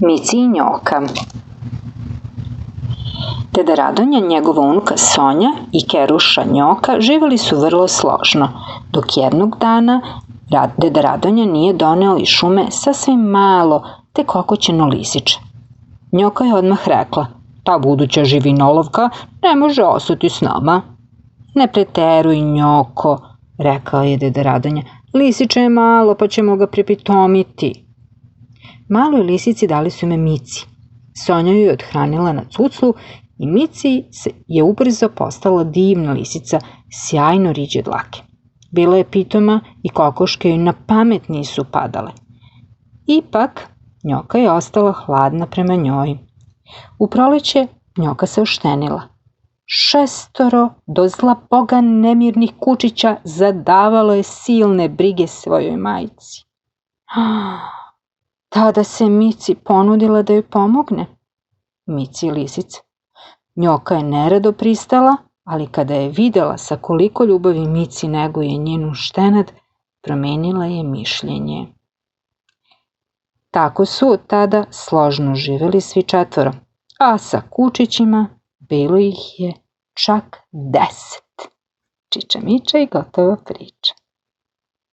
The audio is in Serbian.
Mici i Njoka. Deda Radonja, njegova unuka Sonja i keruša Njoka živjeli su vrlo složno, dok jednog dana deda Radonja nije doneo iz šume sasvim malo tek okoćeno lisiče. Njoka je odmah rekla: "Ta buduća živinolovka ne može ostati s nama." "Ne preteruj, Njoko," rekao je deda Radonja. "Lisiče je malo, pa ćemo ga pripitomiti." Maloj lisici dali su ime Mici. Sonja ju je othranila na cuclu i Mici je ubrzo postala divna lisica, sjajno riđe dlake. Bila je pitoma i kokoške joj na pamet nisu padale. Ipak, Njoka je ostala hladna prema njoj. U proleće Njoka se oštenila. 6 do zla Boga nemirnih kučića zadavalo je silne brige svojoj majci. Tada se Mici ponudila da joj pomogne. Mici lisica. Njoka je nerado pristala, ali kada je videla sa koliko ljubavi Mici neguje njenu štenad, promenila je mišljenje. Tako su od tada složno živjeli svi 4, a sa kučićima bilo ih je čak 10. Čiča miča i gotova priča.